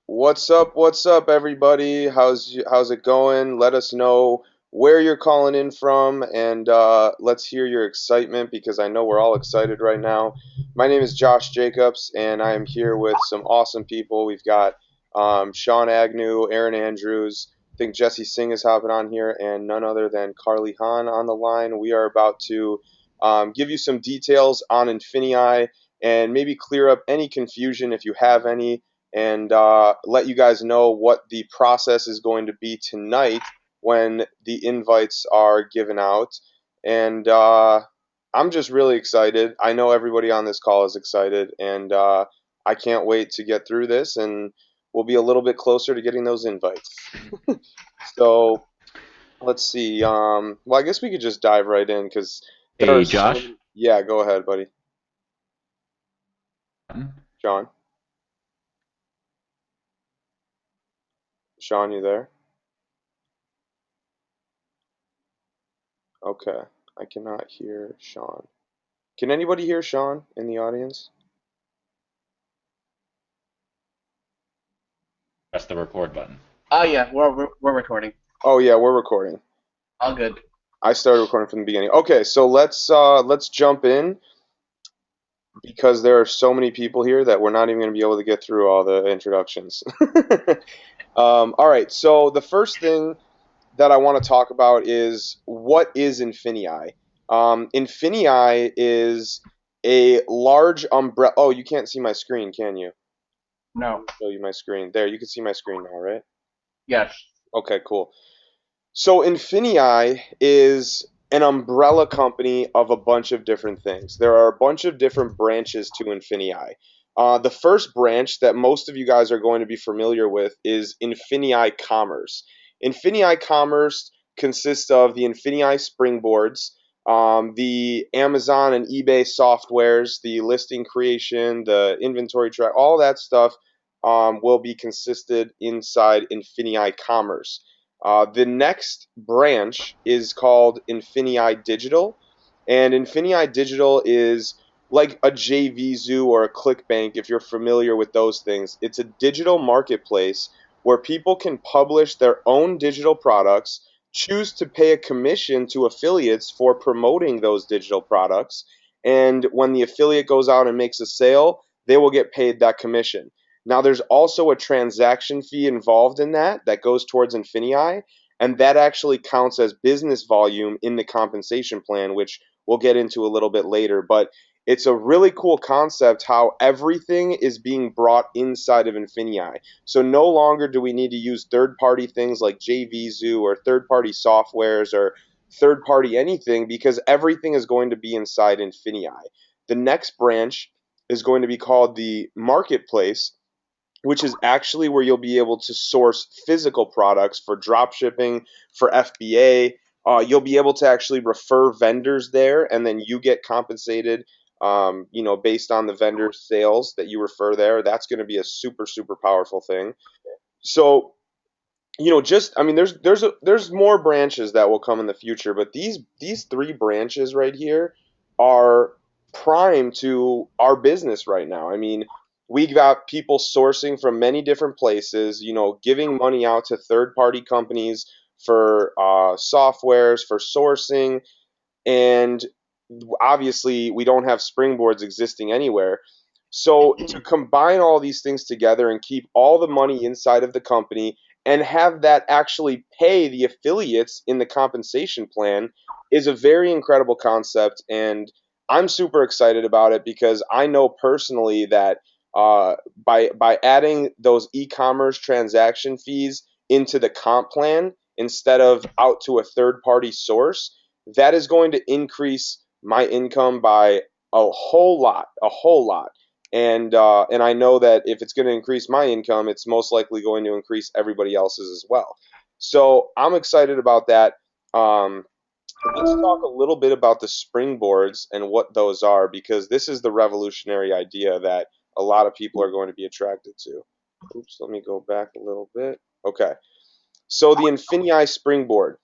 What's up, everybody? How's it going? Let us know where you're calling in from, and let's hear your excitement because I know we're all excited right now. My name is Josh Jacobs, and I am here with some awesome people. We've got Sean Agnew, Aaron Andrews. I think Jesse Singh is hopping on here, and none other than Carly Hahn on the line. We are about to give you some details on INFINii and maybe clear up any confusion if you have any and let you guys know what the process is going to be tonight when the invites are given out. And I'm just really excited. I know everybody on this call is excited, and I can't wait to get through this, and we'll be a little bit closer to getting those invites. So let's see. Well, I guess we could just dive right in because there are Hey, so Josh. many. Yeah, go ahead, buddy. Sean. Sean, you there? Okay. I cannot hear Sean. Can anybody hear Sean in the audience? Press the record button. Oh yeah, we're recording. Oh yeah, we're recording. All good. I started recording from the beginning. Okay, so let's jump in because there are so many people here that we're not even going to be able to get through all the introductions. All right, so the first thing that I want to talk about is what is Infinii? Infinii is a large umbrella. Oh, you can't see my screen, can you? Let No. me show you my screen. There, you can see my screen now, right? Yes. Okay, cool. So Infinii is an umbrella company of a bunch of different things. There are a bunch of different branches to Infinii. The first branch that most of you guys are going to be familiar with is Infinii Commerce. Infinii Commerce consists of the Infinii springboards, the Amazon and eBay softwares, the listing creation, the inventory track, all that stuff will be consisted inside Infinii Commerce. The next branch is called INFINii Digital, and INFINii Digital is like a JVZoo or a ClickBank if you're familiar with those things. It's a digital marketplace where people can publish their own digital products, choose to pay a commission to affiliates for promoting those digital products, and when the affiliate goes out and makes a sale, they will get paid that commission. Now, there's also a transaction fee involved in that goes towards Infinii, and that actually counts as business volume in the compensation plan, which we'll get into a little bit later. But it's a really cool concept how everything is being brought inside of Infinii. So no longer do we need to use third-party things like JVZoo or third-party softwares or third-party anything because everything is going to be inside Infinii. The next branch is going to be called the marketplace, which is actually where you'll be able to source physical products for drop shipping, for FBA. You'll be able to actually refer vendors there, and then you get compensated, based on the vendor's sales that you refer there. That's going to be a super, super powerful thing. So, just I mean, there's more branches that will come in the future, but these three branches right here are prime to our business right now. I mean, we got people sourcing from many different places, giving money out to third party companies for softwares for sourcing, and obviously we don't have springboards existing anywhere. So to combine all these things together and keep all the money inside of the company and have that actually pay the affiliates in the compensation plan is a very incredible concept, and I'm super excited about it because I know personally that by adding those e-commerce transaction fees into the comp plan instead of out to a third party source, that is going to increase my income by a whole lot. And I know that if it's going to increase my income, it's most likely going to increase everybody else's as well. So I'm excited about that. Um, let's talk a little bit about the springboards and what those are, because this is the revolutionary idea that a lot of people are going to be attracted to. Oops, let me go back a little bit. Okay. So the Infinii Springboard.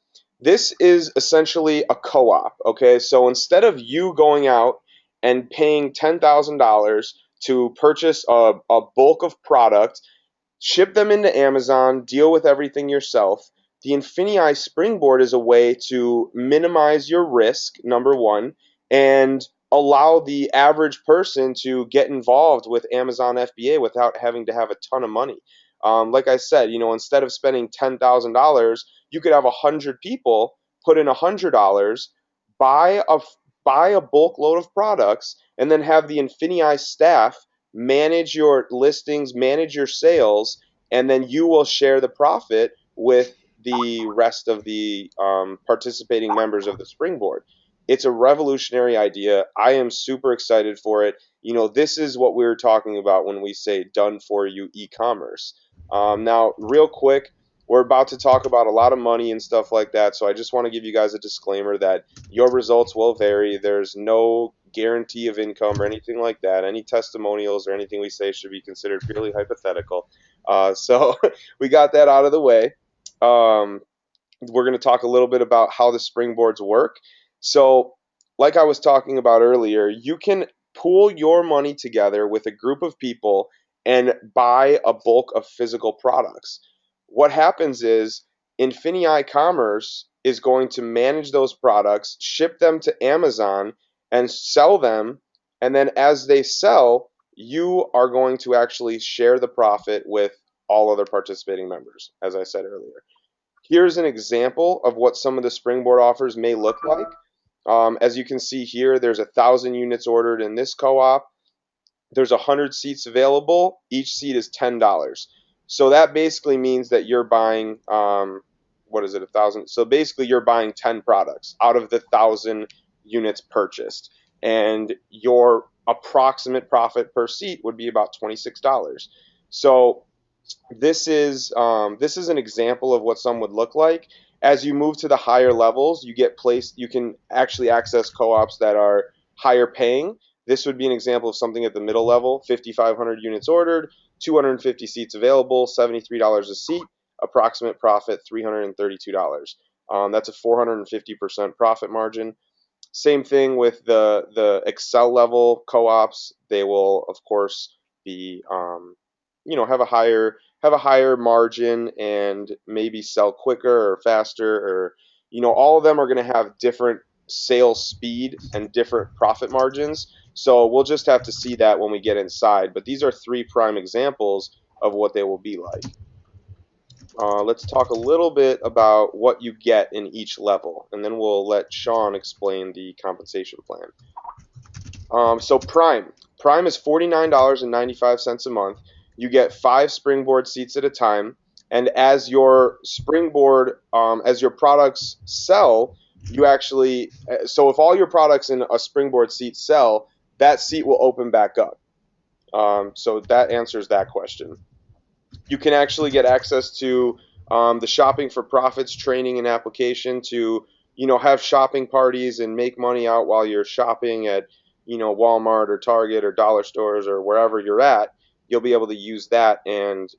This is essentially a co-op, okay? So instead of you going out and paying $10,000 to purchase a bulk of product, ship them into Amazon, deal with everything yourself. The INFINii Springboard is a way to minimize your risk, number one, and allow the average person to get involved with Amazon FBA without having to have a ton of money. Like I said, instead of spending $10,000, you could have 100 people put in $100, buy a buy a bulk load of products, and then have the INFINii staff manage your listings, manage your sales, and then you will share the profit with the rest of the participating members of the Springboard. It's a revolutionary idea. I am super excited for it. This is what we were talking about when we say done for you e-commerce. Now, real quick, we're about to talk about a lot of money and stuff like that, so I just want to give you guys a disclaimer that your results will vary. There's no guarantee of income or anything like that. Any testimonials or anything we say should be considered purely hypothetical. So we got that out of the way. Um, we're going to talk a little bit about how the springboards work. So, like I was talking about earlier, you can pool your money together with a group of people and buy a bulk of physical products. What happens is Infinii Commerce is going to manage those products, ship them to Amazon, and sell them. And then as they sell, you are going to actually share the profit with all other participating members, as I said earlier. Here's an example of what some of the Springboard offers may look like. As you can see here, there's 1,000 units ordered in this co-op. There's 100 seats available. Each seat is $10. So that basically means that you're buying, what is it, 1,000? So basically you're buying 10 products out of the 1,000 units purchased. And your approximate profit per seat would be about $26. So this is an example of what some would look like. As you move to the higher levels, you can actually access co-ops that are higher paying. This would be an example of something at the middle level: 5,500 units ordered, 250 seats available, $73 a seat, approximate profit $332. That's a 450% profit margin. Same thing with the Excel level co-ops. They will, of course, be have a higher margin and maybe sell quicker or faster, or all of them are going to have different sales speed and different profit margins. So we'll just have to see that when we get inside. But these are three prime examples of what they will be like. Let's talk a little bit about what you get in each level, and then we'll let Sean explain the compensation plan. So Prime is $49.95 a month. You get 5 springboard seats at a time, and as your as your products sell, you actually so if all your products in a springboard seat sell, that seat will open back up. So that answers that question. You can actually get access to the Shopping for Profits training and application to have shopping parties and make money out while you're shopping at Walmart or Target or dollar stores or wherever you're at. You'll be able to use that and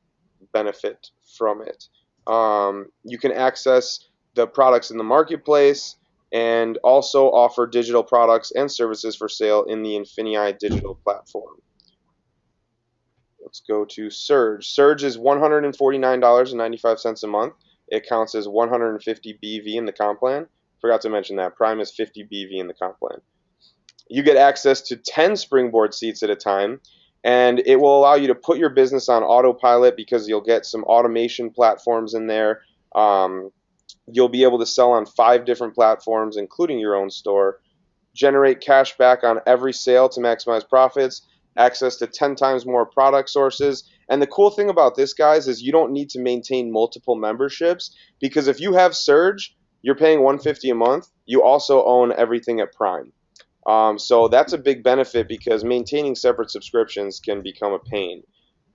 benefit from it. You can access the products in the marketplace and also offer digital products and services for sale in the INFINii digital platform. Let's go to Surge. Surge is $149.95 a month. It counts as 150 BV in the comp plan. Forgot to mention that. Prime is 50 BV in the comp plan. You get access to 10 springboard seats at a time, and it will allow you to put your business on autopilot because you'll get some automation platforms in there. You'll be able to sell on 5 different platforms, including your own store, generate cash back on every sale to maximize profits, access to 10 times more product sources. And the cool thing about this, guys, is you don't need to maintain multiple memberships, because if you have Surge, you're paying $150 a month. You also own everything at Prime. So that's a big benefit because maintaining separate subscriptions can become a pain.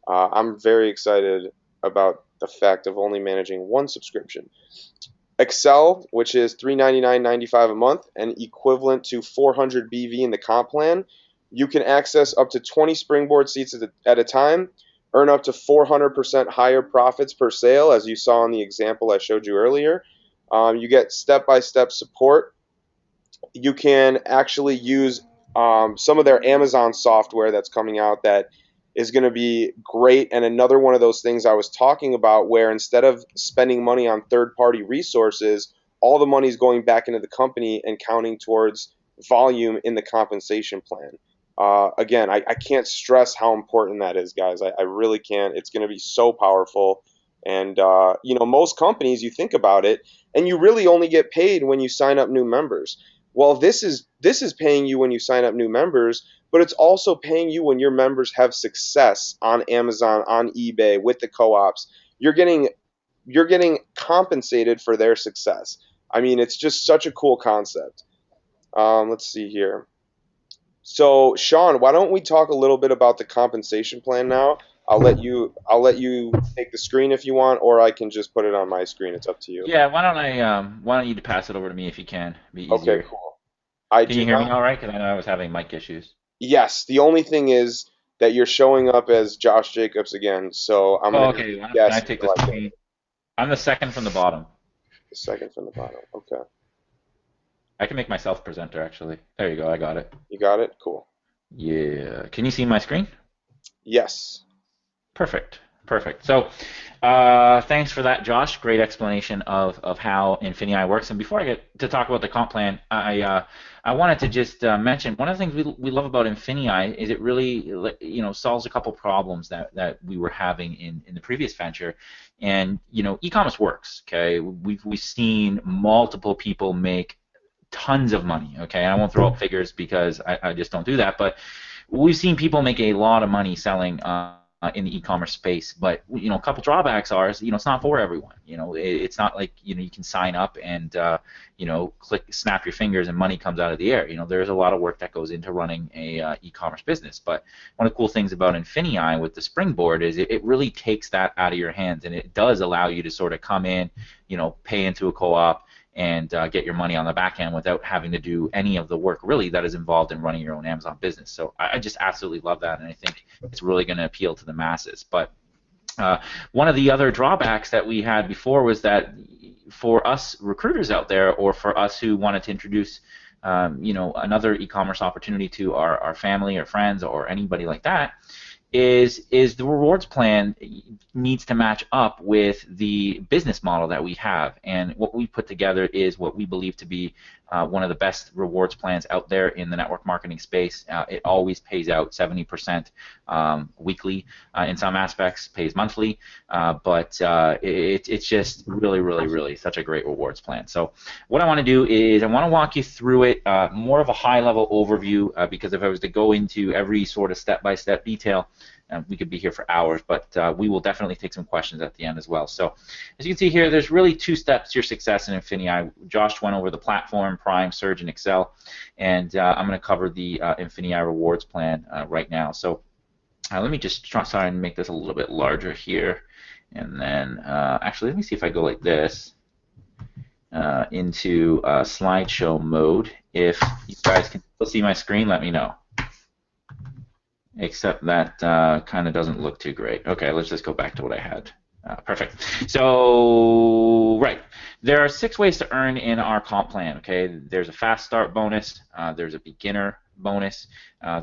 I'm very excited about the fact of only managing one subscription. Excel, which is $399.95 a month and equivalent to 400 BV in the comp plan. You can access up to 20 springboard seats at a time, earn up to 400% higher profits per sale, as you saw in the example I showed you earlier. You get step-by-step support. You can actually use some of their Amazon software that's coming out that is going to be great. And another one of those things I was talking about where instead of spending money on third party resources, all the money is going back into the company and counting towards volume in the compensation plan. Again, I can't stress how important that is, guys. I really can't. It's going to be so powerful. And, most companies, you think about it, and you really only get paid when you sign up new members. Well, this is paying you when you sign up new members, but it's also paying you when your members have success on Amazon, on eBay, with the co-ops. You're getting you're getting compensated for their success. I mean, it's just such a cool concept. Let's see here. So, Sean, why don't we talk a little bit about the compensation plan now? I'll let you take the screen if you want, or I can just put it on my screen. It's up to you. Yeah, why don't you pass it over to me if you can? Be Okay, easier. cool. I Can you do hear me not. all right? Because I know I was having mic issues. Yes, the only thing is that you're showing up as Josh Jacobs again, so I'm gonna Oh, have okay. to Can I guess take until the I get screen? I'm the second from the bottom. the second from the bottom. Okay, I can make myself presenter actually. There you go. I got it. you got it? Cool. Yeah. Can you see my screen? Yes. Perfect. Perfect. So, thanks for that, Josh. Great explanation of how InfiniI works. And before I get to talk about the comp plan, I wanted to just mention one of the things we love about InfiniI is it really solves a couple problems that we were having in the previous venture. And e-commerce works. Okay, we've seen multiple people make tons of money. Okay, and I won't throw up figures because I just don't do that, but we've seen people make a lot of money selling in the e-commerce space, but a couple drawbacks are, it's not for everyone. It's not like you can sign up and click, snap your fingers, and money comes out of the air. There's a lot of work that goes into running a e-commerce business. But one of the cool things about InfiniI with the Springboard is it really takes that out of your hands, and it does allow you to sort of come in, pay into a co-op and get your money on the back end without having to do any of the work really that is involved in running your own Amazon business. So I just absolutely love that, and I think it's really going to appeal to the masses. But one of the other drawbacks that we had before was that for us recruiters out there, or for us who wanted to introduce another e-commerce opportunity to our family or friends or anybody like that, is the rewards plan needs to match up with the business model that we have. And what we put together is what we believe to be one of the best rewards plans out there in the network marketing space. It always pays out 70% weekly. In some aspects, pays monthly, but it's just really, really, really such a great rewards plan. So what I want to do is I want to walk you through it, more of a high-level overview, because if I was to go into every sort of step-by-step detail, we could be here for hours, but we will definitely take some questions at the end as well. So as you can see here, there's really two steps to your success in InfiniI. Josh went over the platform, Prime, Surge, and Excel, and I'm going to cover the InfiniI rewards plan right now. So let me just try and make this a little bit larger here, and then actually let me see if I go like this into slideshow mode. If you guys can still see my screen, let me know. Except that kind of doesn't look too great. Okay, let's just go back to what I had. Perfect. So, right. There are 6 ways to earn in our comp plan, okay? There's a fast start bonus, there's a beginner bonus,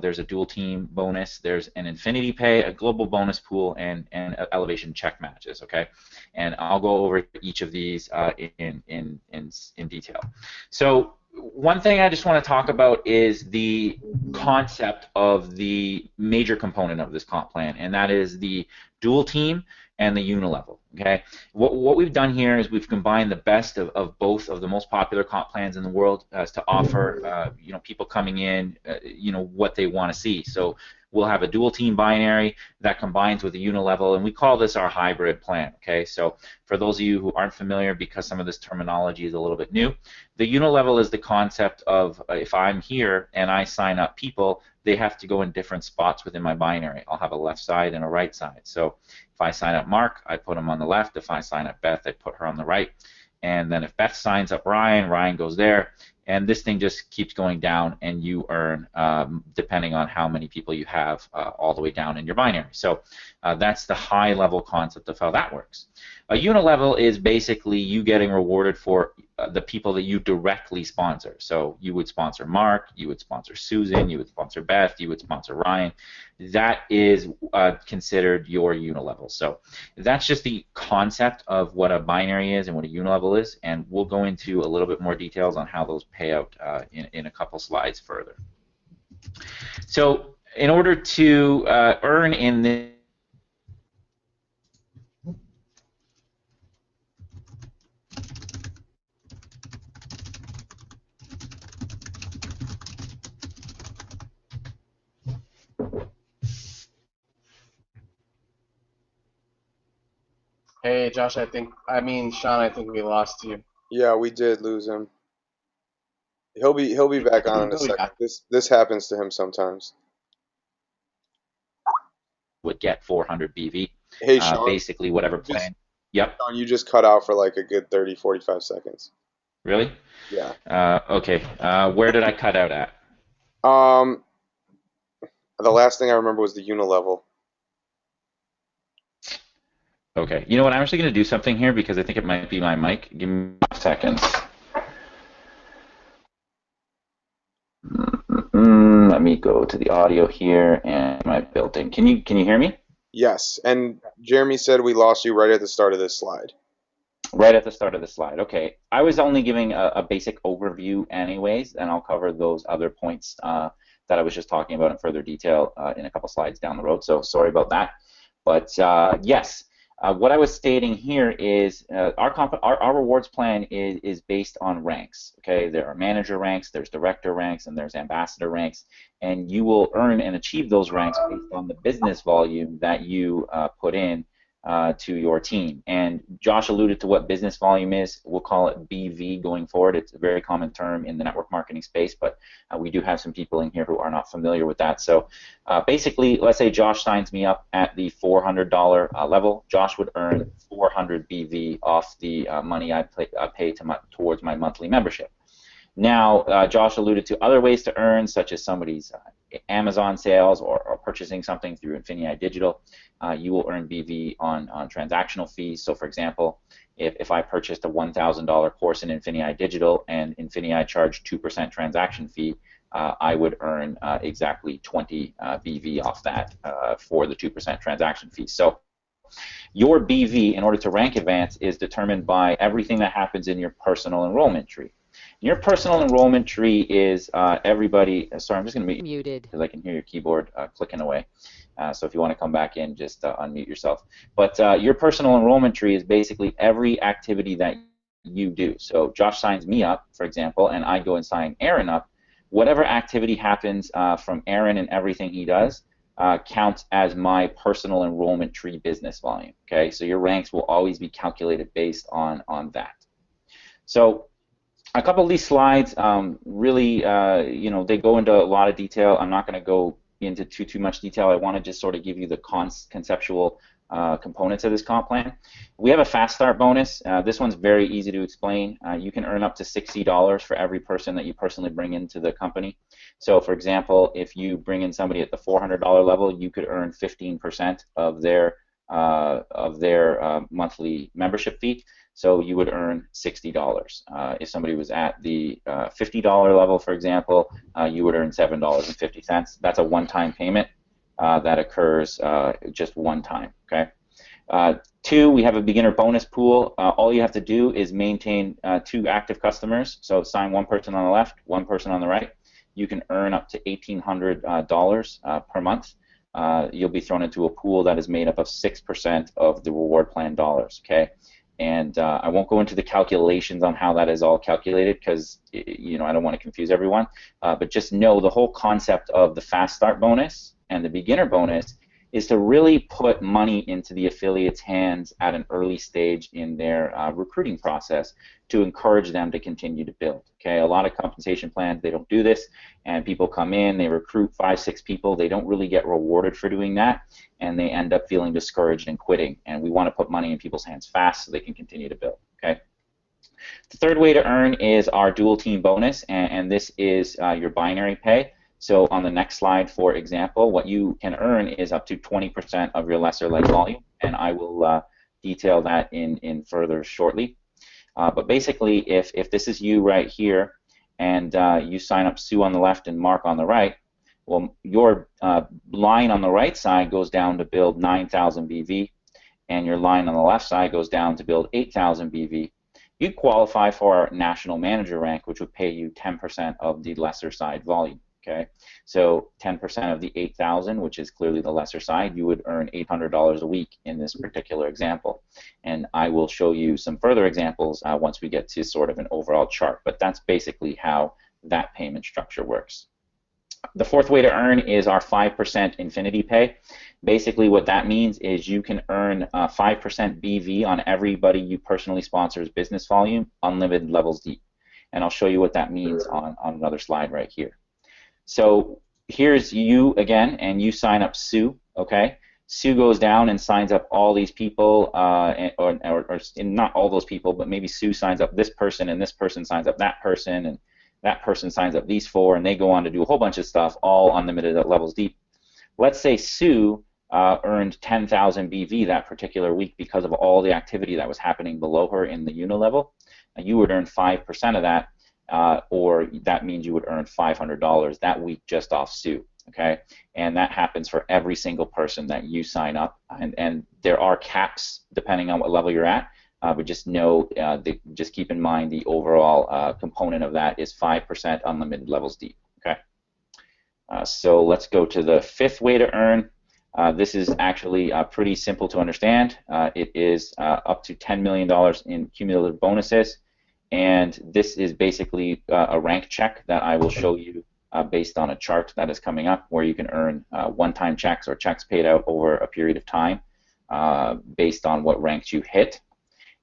there's a dual team bonus, there's an infinity pay, a global bonus pool, and elevation check matches, okay? And I'll go over each of these in detail. So, one thing I just want to talk about is the concept of the major component of this comp plan, and that is the dual team and the unilevel. Okay, what we've done here is we've combined the best of both of the most popular comp plans in the world as to offer people coming in what they want to see. So we'll have a dual team binary that combines with a unilevel, and we call this our hybrid plan. Okay, so for those of you who aren't familiar, because some of this terminology is a little bit new, the unilevel is the concept of if I'm here and I sign up people, they have to go in different spots within my binary. I'll have a left side and a right side. So if I sign up Mark, I put him on the left. If I sign up Beth, I put her on the right. And then if Beth signs up Ryan, Ryan goes there. And this thing just keeps going down, and you earn depending on how many people you have all the way down in your binary. So that's the high-level concept of how that works. A unilevel is basically you getting rewarded for the people that you directly sponsor. So you would sponsor Mark, you would sponsor Susan, you would sponsor Beth, you would sponsor Ryan. That is considered your unilevel. So that's just the concept of what a binary is and what a unilevel is, and we'll go into a little bit more details on how those pay out in a couple slides further. So in order to earn in this Hey, Josh, Sean, I think we lost you. Yeah, we did lose him. He'll be back on in a He'll be second. back. This happens to him sometimes. would get 400 BV. Hey, Sean, Basically, whatever just plan. Yep. Sean, you just cut out for like a good 30, 45 seconds. Really? Yeah. Okay. Where did I cut out at? Um, the last thing I remember was the unilevel. Okay. You know what? I'm actually going to do something here because I think it might be my mic. Give me a second. Let me go to the audio here and my built-in. Can you hear me? Yes, and Jeremy said we lost you right at the start of this slide. Right at the start of the slide. Okay. I was only giving a basic overview anyways, and I'll cover those other points that I was just talking about in further detail in a couple slides down the road. So sorry about that. But yes, what I was stating here is our rewards plan is based on ranks. Okay, there are manager ranks, there's director ranks, and there's ambassador ranks, and you will earn and achieve those ranks based on the business volume that you put in to your team. And Josh alluded to what business volume is. We'll call it BV going forward. It's a very common term in the network marketing space, but we do have some people in here who are not familiar with that. So basically, let's say Josh signs me up at the $400 level. Josh would earn 400 BV off the money I pay towards my monthly membership. Now, Josh alluded to other ways to earn, such as somebody's Amazon sales or purchasing something through INFINii Digital. You will earn BV on transactional fees. So, for example, if I purchased a $1,000 course in INFINii Digital and INFINii charged 2% transaction fee, I would earn exactly 20 BV off that for the 2% transaction fee. So your BV, in order to rank advance, is determined by everything that happens in your personal enrollment tree. Your personal enrollment tree is everybody. Sorry, I'm just going to mute you because I can hear your keyboard clicking away. So if you want to come back in, just unmute yourself. But your personal enrollment tree is basically every activity that you do. So Josh signs me up, for example, and I go and sign Aaron up. Whatever activity happens from Aaron and everything he does counts as my personal enrollment tree business volume. Okay, so your ranks will always be calculated based on that. So a couple of these slides really, they go into a lot of detail. I'm not going to go into too much detail. I want to just sort of give you the conceptual components of this comp plan. We have a fast start bonus. This one's very easy to explain. You can earn up to $60 for every person that you personally bring into the company. So, for example, if you bring in somebody at the $400 level, you could earn 15% of their monthly membership fee. So you would earn $60. If somebody was at the $50 level, for example, you would earn $7.50. That's a one-time payment that occurs just one time. Okay. Two, we have a beginner bonus pool. All you have to do is maintain 2 active customers. So sign one person on the left, one person on the right. You can earn up to $1,800 per month. You'll be thrown into a pool that is made up of 6% of the reward plan dollars. Okay. And I won't go into the calculations on how that is all calculated because I don't want to confuse everyone. But just know the whole concept of the fast start bonus and the beginner bonus is to really put money into the affiliate's hands at an early stage in their recruiting process to encourage them to continue to build. Okay, a lot of compensation plans, they don't do this, and people come in, they recruit 5, 6 people, they don't really get rewarded for doing that, and they end up feeling discouraged and quitting. And we want to put money in people's hands fast so they can continue to build. Okay. The third way to earn is our dual team bonus, and this is your binary pay. So on the next slide, for example, what you can earn is up to 20% of your lesser leg volume, and I will detail that in further shortly. But basically, if this is you right here, and you sign up Sue on the left and Mark on the right, well, your line on the right side goes down to build 9,000 BV, and your line on the left side goes down to build 8,000 BV. You qualify for our national manager rank, which would pay you 10% of the lesser side volume. Okay, so 10% of the 8,000, which is clearly the lesser side, you would earn $800 a week in this particular example. And I will show you some further examples once we get to sort of an overall chart. But that's basically how that payment structure works. The fourth way to earn is our 5% INFINii pay. Basically what that means is you can earn 5% BV on everybody you personally sponsor's business volume, unlimited levels deep. And I'll show you what that means on another slide right here. So here's you again, and you sign up Sue, okay? Sue goes down and signs up all these people, or not all those people, but maybe Sue signs up this person, and this person signs up that person, and that person signs up these four, and they go on to do a whole bunch of stuff, all unlimited at levels deep. Let's say Sue earned 10,000 BV that particular week because of all the activity that was happening below her in the unilevel. You would earn 5% of that, or that means you would earn $500 that week just off Sue. Okay, and that happens for every single person that you sign up, and there are caps depending on what level you're at. But just know, just keep in mind the overall component of that is 5% unlimited levels deep. Okay, so let's go to the fifth way to earn. This is actually pretty simple to understand. It is up to $10 million in cumulative bonuses, and this is basically a rank check that I will show you based on a chart that is coming up, where you can earn one-time checks or checks paid out over a period of time based on what ranks you hit.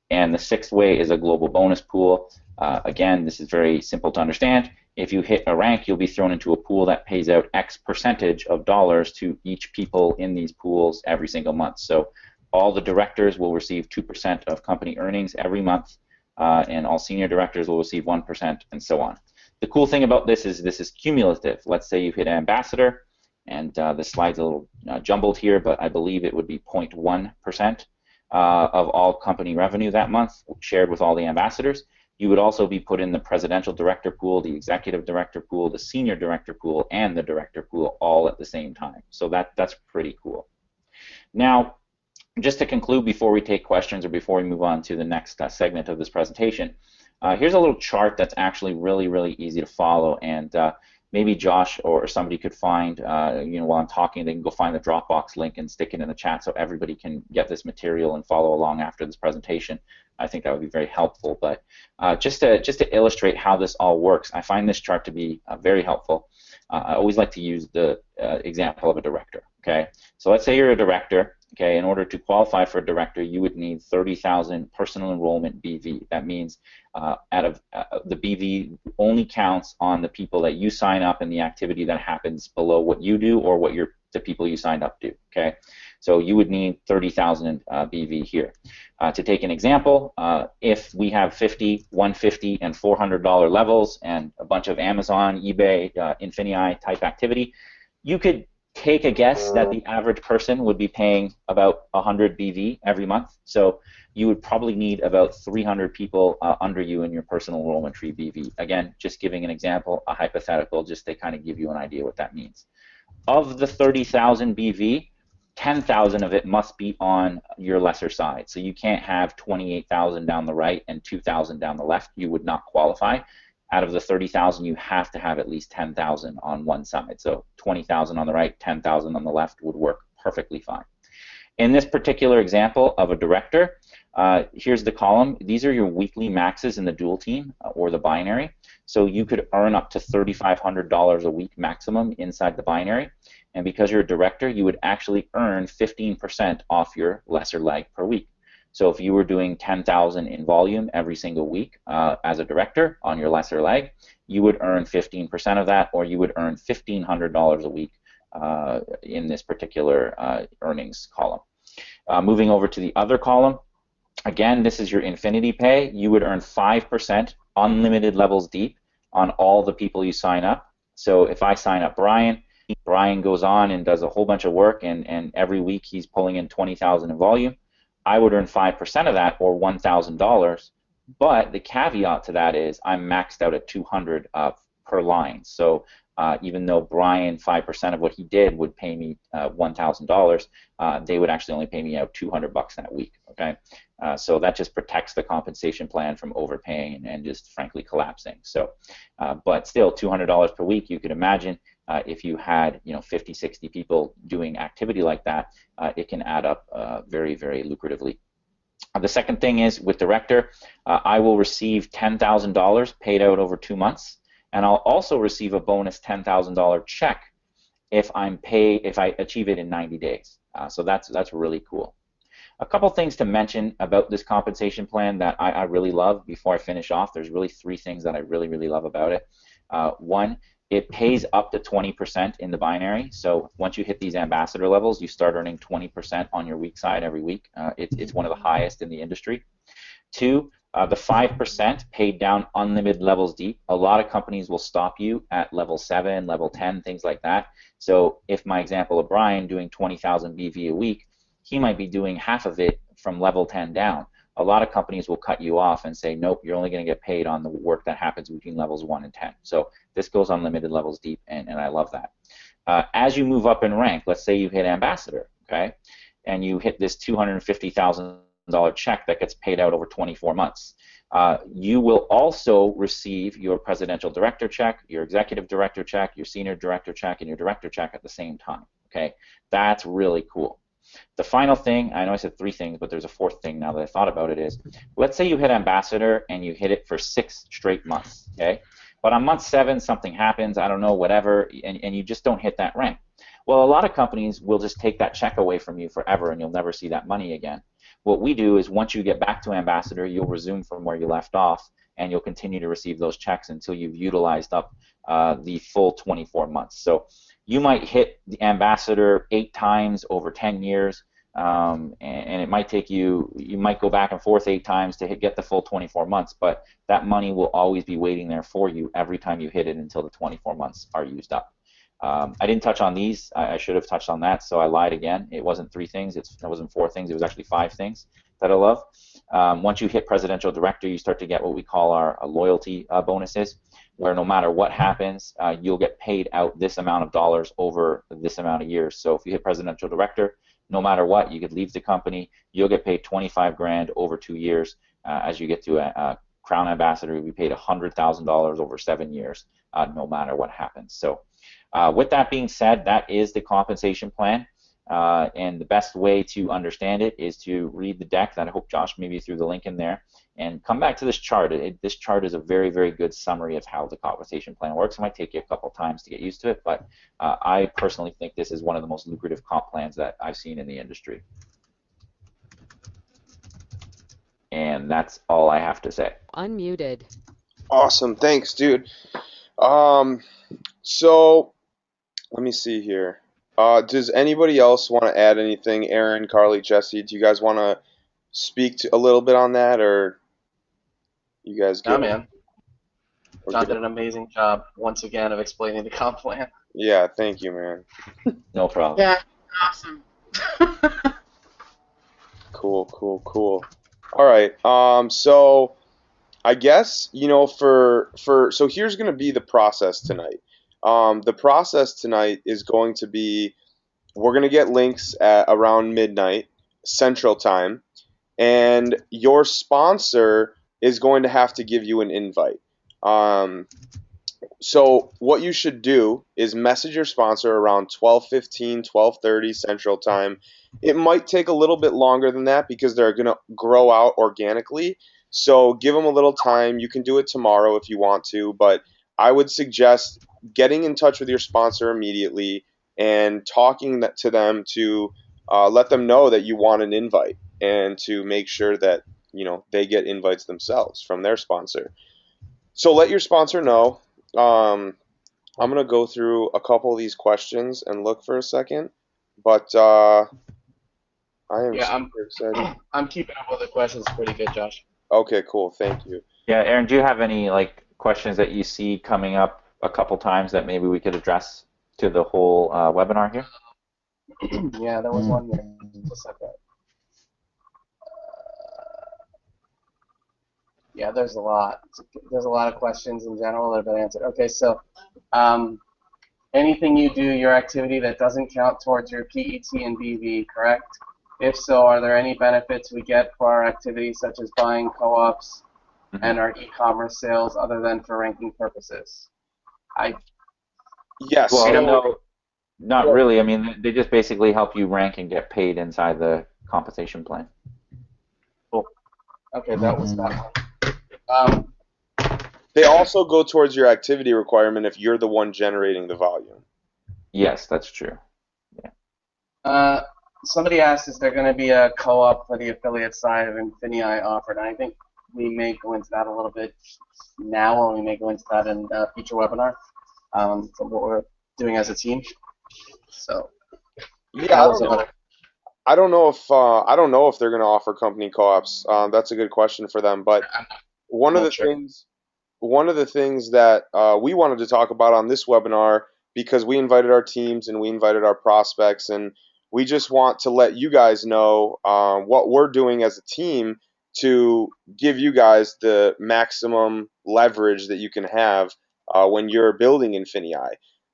And the sixth way is a global bonus pool. Again, this is very simple to understand. If you hit a rank, you'll be thrown into a pool that pays out X percentage of dollars to each people in these pools every single month. So all the directors will receive 2% of company earnings every month, and all senior directors will receive 1%, and so on. The cool thing about this is cumulative. Let's say you hit ambassador, and the slide's a little jumbled here, but I believe it would be 0.1%. Of all company revenue that month, shared with all the ambassadors. You would also be put in the presidential director pool, the executive director pool, the senior director pool, and the director pool all at the same time. So that's pretty cool. Now, just to conclude before we take questions or before we move on to the next segment of this presentation, here's a little chart that's actually really, really easy to follow, and maybe Josh or somebody could find, while I'm talking, they can go find the Dropbox link and stick it in the chat so everybody can get this material and follow along after this presentation. I think that would be very helpful. But just to illustrate how this all works, I find this chart to be very helpful. I always like to use the example of a director. Okay, so let's say you're a director. Okay, in order to qualify for a director, you would need 30,000 personal enrollment BV. That means out of the BV only counts on the people that you sign up and the activity that happens below what you do or what the people you signed up do. Okay, so you would need 30,000 BV here. To take an example, if we have 50, 150, and $400 levels and a bunch of Amazon, eBay, INFINii type activity, you could take a guess that the average person would be paying about 100 BV every month. So you would probably need about 300 people under you in your personal enrollment tree BV. Again, just giving an example, a hypothetical, just to kind of give you an idea what that means. Of the 30,000 BV, 10,000 of it must be on your lesser side. So you can't have 28,000 down the right and 2,000 down the left. You would not qualify. Out of the 30,000, you have to have at least 10,000 on one side. So 20,000 on the right, 10,000 on the left would work perfectly fine. In this particular example of a director, here's the column. These are your weekly maxes in the dual team or the binary. So you could earn up to $3,500 a week maximum inside the binary. And because you're a director, you would actually earn 15% off your lesser leg per week. So if you were doing 10,000 in volume every single week as a director on your lesser leg, you would earn 15% of that, or you would earn $1,500 a week in this particular earnings column. Moving over to the other column, again, this is your INFINii pay. You would earn 5% unlimited levels deep on all the people you sign up. So if I sign up Brian goes on and does a whole bunch of work, and every week he's pulling in 20,000 in volume. I would earn 5% of that, or $1,000, But the caveat to that is I'm maxed out at 200 per line. So even though Brian 5% of what he did would pay me $1,000, they would actually only pay me out $200 that week. Okay, so that just protects the compensation plan from overpaying and just frankly collapsing. So, but still $200 per week. You could imagine if you had 50, 60 people doing activity like that, it can add up very, very lucratively. The second thing is with Director, I will receive $10,000 paid out over 2 months, and I'll also receive a bonus $10,000 check if I achieve it in 90 days. So that's really cool. A couple things to mention about this compensation plan that I really love before I finish off. There's really three things that I really, really love about it. One, it pays up to 20% in the binary. So once you hit these ambassador levels, you start earning 20% on your weak side every week. It's one of the highest in the industry. Two, the 5% paid down unlimited levels deep. A lot of companies will stop you at level 7, level 10, things like that. So if my example of Brian doing 20,000 BV a week, he might be doing half of it from level 10 down. A lot of companies will cut you off and say, nope, you're only going to get paid on the work that happens between levels 1 and 10. So this goes unlimited levels deep, and I love that. As you move up in rank, let's say you hit ambassador, okay, and you hit this $250,000 check that gets paid out over 24 months. You will also receive your presidential director check, your executive director check, your senior director check, and your director check at the same time. Okay, that's really cool. The final thing, I know I said three things, but there's a fourth thing now that I thought about it is, let's say you hit ambassador and you hit it for 6 straight months, okay? But on month 7, something happens, I don't know, whatever, and you just don't hit that rank. Well, a lot of companies will just take that check away from you forever and you'll never see that money again. What we do is once you get back to ambassador, you'll resume from where you left off and you'll continue to receive those checks until you've utilized up the full 24 months. So you might hit the ambassador 8 times over 10 years, and it might take you might go back and forth 8 times to get the full 24 months, but that money will always be waiting there for you every time you hit it until the 24 months are used up. I didn't touch on these. I should have touched on that, so I lied again. It wasn't 3 things. It wasn't 4 things. It was actually 5 things that I love. Once you hit presidential director, you start to get what we call our loyalty bonuses, where no matter what happens, you'll get paid out this amount of dollars over this amount of years. So if you hit presidential director, no matter what, you could leave the company, you'll get paid 25 grand over 2 years. As you get to a crown ambassador, you'll be paid $100,000 over 7 years, no matter what happens. So with that being said, that is the compensation plan. And the best way to understand it is to read the deck that I hope Josh maybe threw the link in there, and come back to this chart. This chart is a very, very good summary of how the compensation plan works. It might take you a couple times to get used to it, but I personally think this is one of the most lucrative comp plans that I've seen in the industry. And that's all I have to say. Unmuted. Awesome, thanks, dude. So let me see here. Does anybody else want to add anything? Aaron, Carly, Jesse, do you guys want to speak a little bit on that, or you guys Yeah, good? man. Okay. John did an amazing job once again of explaining the comp plan. Yeah, thank you, man. No problem. Yeah, awesome. Cool, cool, cool. All right. So I guess, so here's going to be the process tonight. The process tonight is going to be, we're going to get links at around midnight Central Time, and your sponsor is going to have to give you an invite. So what you should do is message your sponsor around 12:15, 12:30 Central Time. It might take a little bit longer than that because they're going to grow out organically. So give them a little time. You can do it tomorrow if you want to, but I would suggest getting in touch with your sponsor immediately and talking to them to let them know that you want an invite, and to make sure that they get invites themselves from their sponsor. So let your sponsor know. I'm gonna go through a couple of these questions and look for a second, but I am Yeah, super excited. I'm keeping up with the questions pretty good, Josh. Okay, cool. Thank you. Yeah, Aaron, do you have any questions that you see coming up a couple times that maybe we could address to the whole webinar here? Yeah, there was one there. Just like that. Yeah, there's a lot. There's a lot of questions in general that have been answered. Okay, so um, anything you do, your activity that doesn't count towards your PET and BV, correct? If so, are there any benefits we get for our activities, such as buying co-ops Hmm. and our e-commerce sales, other than for ranking purposes? I Yes. Well, Freedom. no, not really. I mean, they just basically help you rank and get paid inside the compensation plan. Cool. Okay, that was that one. They also go towards your activity requirement if you're the one generating the volume. Yes, that's true. Yeah. Uh, Somebody asked, is there going to be a co-op for the affiliate side of INFINii offered? And I think we may go into that a little bit now, or we may go into that in a future webinar for what we're doing as a team. So Yeah, that I was don't know. another. I don't know if they're going to offer company co-ops. That's a good question for them. But I'm one of not the sure. things one of the things that we wanted to talk about on this webinar, because we invited our teams and we invited our prospects, and we just want to let you guys know what we're doing as a team to give you guys the maximum leverage that you can have when you're building INFINii.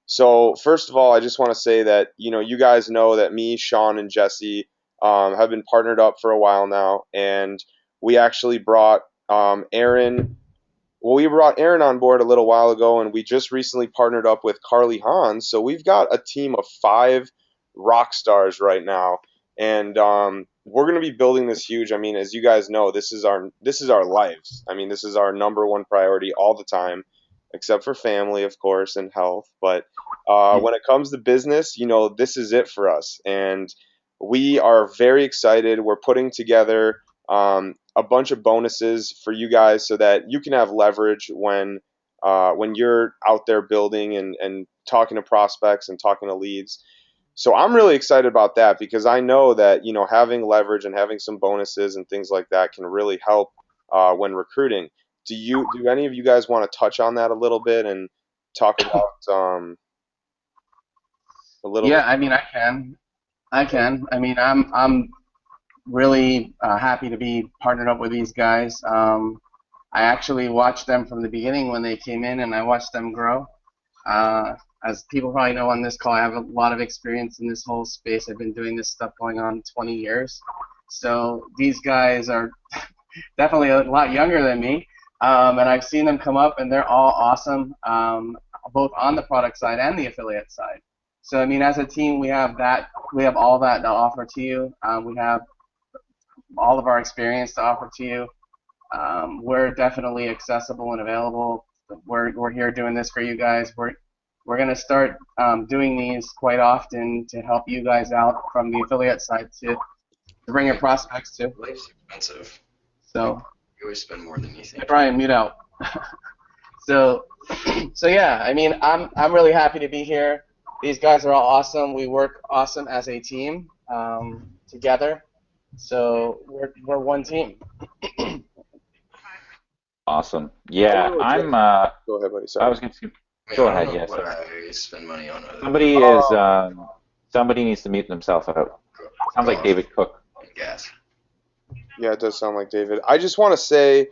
So first of all, I just want to say that you guys know that me, Sean, and Jesse have been partnered up for a while now, and we actually brought Aaron. Well, we brought Aaron on board a little while ago, and we just recently partnered up with Carly Hahn. So we've got a team of 5 rock stars right now, and we're going to be building this huge. I mean, as you guys know, this is our lives. I mean, this is our number one priority all the time, except for family, of course, and health. But when it comes to business, this is it for us, and we are very excited. We're putting together a bunch of bonuses for you guys so that you can have leverage when you're out there building and talking to prospects and talking to leads. So I'm really excited about that because I know that having leverage and having some bonuses and things like that can really help when recruiting. Do any of you guys want to touch on that a little bit and talk about a little Yeah, bit? I mean, I can. I Okay. can. I mean, I'm really happy to be partnered up with these guys. I actually watched them from the beginning when they came in, and I watched them grow. Uh, as people probably know on this call, I have a lot of experience in this whole space. I've been doing this stuff going on 20 years. So these guys are definitely a lot younger than me, and I've seen them come up, and they're all awesome, both on the product side and the affiliate side. So I mean, as a team, we have all that to offer to you. We have all of our experience to offer to you. We're definitely accessible and available. We're here doing this for you guys. We're going to start doing these quite often to help you guys out from the affiliate side to bring your prospects to. Life's expensive. So, You always spend more than you hey, think. Brian, mute out. So, so yeah, I mean, I'm really happy to be here. These guys are all awesome. We work awesome as a team together. So we're one team. Awesome. I don't Yeah, know, I'm. Jesse. Go ahead, buddy. I Sorry. was going to. I mean, Go I don't ahead. know Yes. what I spend money on other than Somebody is. Um, Somebody needs to mute themselves out. Sounds like golf David Cook. and gas. yeah, it does sound like David. I just want to say,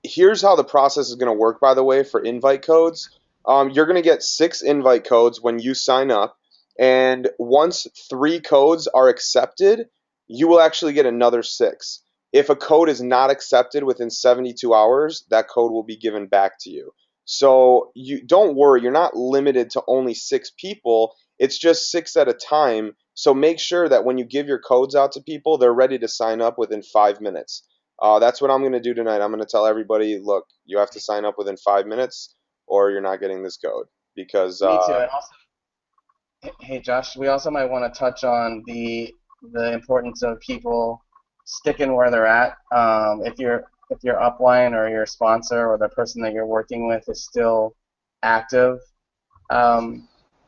here's how the process is going to work, by the way, for invite codes. You're going to get 6 invite codes when you sign up, and once 3 codes are accepted, you will actually get another 6. If a code is not accepted within 72 hours, that code will be given back to you. So you don't worry, you're not limited to only 6 people. It's just 6 at a time. So make sure that when you give your codes out to people, they're ready to sign up within 5 minutes. That's what I'm going to do tonight. I'm going to tell everybody, look, you have to sign up within 5 minutes, or you're not getting this code. Because Me too. And also, hey Josh, we also might want to touch on the importance of people sticking where they're at. If your upline or your sponsor or the person that you're working with is still active,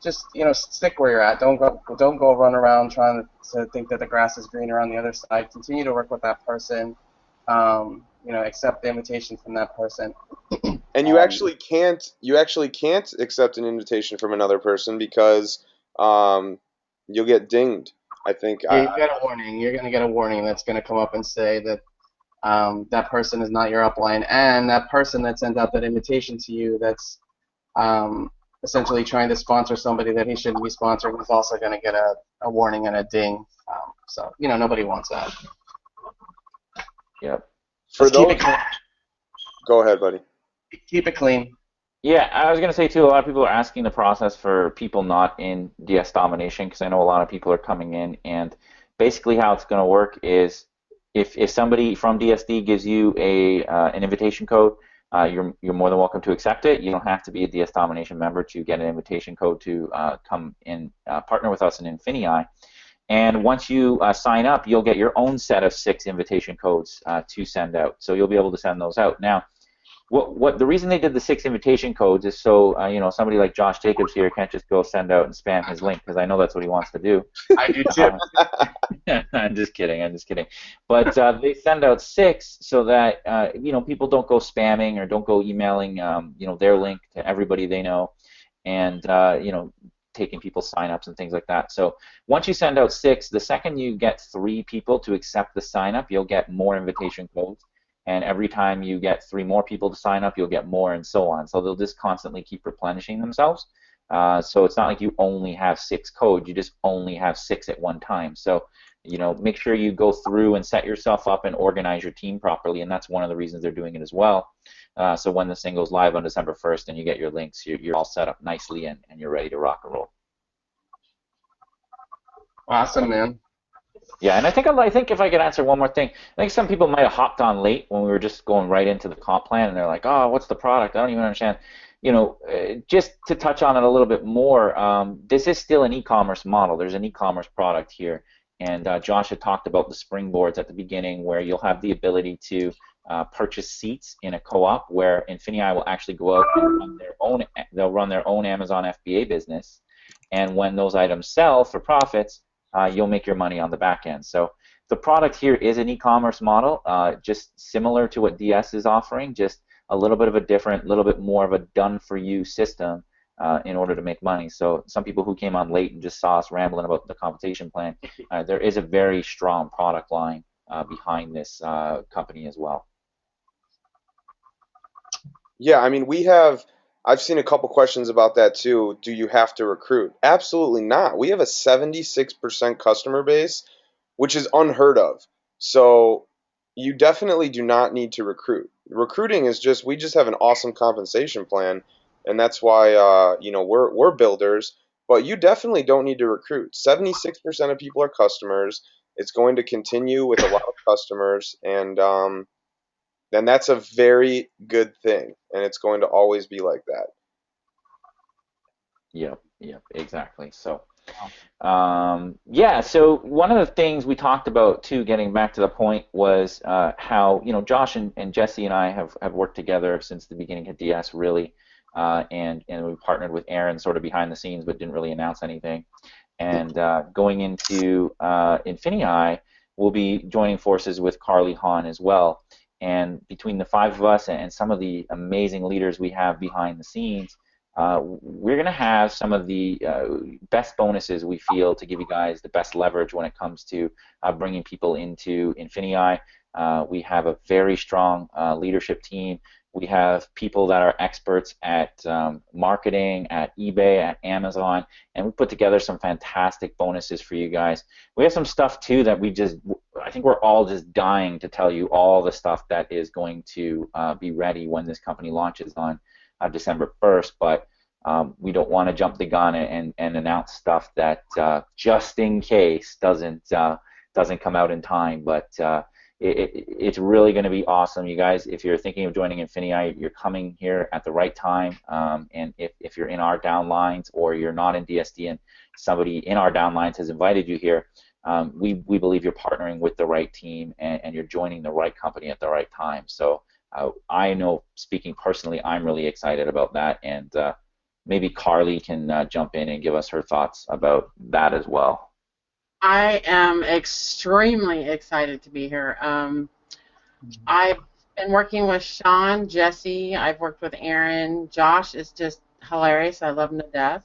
just stick where you're at. Don't go run around trying to think that the grass is greener on the other side. Continue to work with that person. Accept the invitation from that person. and Um, you actually can't accept an invitation from another person because um, you'll get dinged. I think yeah, you got a warning. You're gonna get a warning that's gonna come up and say that that person is not your upline, and that person that sent out that invitation to you that's essentially trying to sponsor somebody that he shouldn't be sponsoring is also going to get a warning and a ding. So, nobody wants that. Yep. For Just keep those, it clean. go ahead, buddy. Keep it clean. Yeah, I was going to say too, a lot of people are asking the process for people not in DS domination because I know a lot of people are coming in, and basically how it's going to work is if somebody from DSD gives you an invitation code, you're more than welcome to accept it. You don't have to be a DS domination member to get an invitation code to come in partner with us in INFINii. And once you sign up, you'll get your own set of 6 invitation codes to send out. So you'll be able to send those out. Now, the reason they did the 6 invitation codes is so somebody like Josh Jacobs here can't just go send out and spam his link, because I know that's what he wants to do. I do too. I'm just kidding. But they send out 6 so that people don't go spamming or don't go emailing their link to everybody they know, and taking people's signups and things like that. So once you send out 6, the second you get 3 people to accept the sign up, you'll get more invitation codes. And every time you get 3 more people to sign up, you'll get more, and so on. So they'll just constantly keep replenishing themselves. So it's not like you only have 6 codes, you just only have 6 at one time. So make sure you go through and set yourself up and organize your team properly, and that's one of the reasons they're doing it as well. So when this thing goes live on December 1st and you get your links, you're all set up nicely and you're ready to rock and roll. Awesome, man. Yeah, and I think if I could answer one more thing, I think some people might have hopped on late when we were just going right into the comp plan, and they're like, "Oh, what's the product? I don't even understand." Just to touch on it a little bit more, this is still an e-commerce model. There's an e-commerce product here, and Josh had talked about the springboards at the beginning, where you'll have the ability to purchase seats in a co-op, where INFINii will actually go out and they'll run their own Amazon FBA business, and when those items sell for profits, you'll make your money on the back end. So the product here is an e-commerce model, just similar to what DS is offering, just a little bit of a different, little bit more of a done-for-you system in order to make money. So some people who came on late and just saw us rambling about the compensation plan, there is a very strong product line behind this company as well. Yeah, I mean, I've seen a couple questions about that too. Do you have to recruit? Absolutely not. We have a 76% customer base, which is unheard of. So you definitely do not need to recruit. Recruiting is we just have an awesome compensation plan, and that's why we're builders. But you definitely don't need to recruit. 76% of people are customers. It's going to continue with a lot of customers, and then that's a very good thing, and it's going to always be like that. Yep, exactly. So, yeah, so one of the things we talked about too, getting back to the point, was how, Josh and Jesse and I have worked together since the beginning of DS, really, and we partnered with Aaron sort of behind the scenes, but didn't really announce anything. And going into INFINii, we'll be joining forces with Carly Hahn as well. And between the 5 of us and some of the amazing leaders we have behind the scenes, we're going to have some of the best bonuses we feel to give you guys the best leverage when it comes to bringing people into INFINii. We have a very strong leadership team. We have people that are experts at marketing, at eBay, at Amazon, and we put together some fantastic bonuses for you guys. We have some stuff too that I think we're all just dying to tell you all the stuff that is going to be ready when this company launches on December 1st, but we don't want to jump the gun and announce stuff that just in case doesn't come out in time. But it's really going to be awesome, you guys. If you're thinking of joining INFINii, you're coming here at the right time. And if you're in our downlines or you're not in DSD and somebody in our downlines has invited you here, we believe you're partnering with the right team and you're joining the right company at the right time. So I know, speaking personally, I'm really excited about that, and maybe Carly can jump in and give us her thoughts about that as well. I am extremely excited to be here. I've been working with Sean, Jesse, I've worked with Aaron. Josh is just hilarious. I love him to death.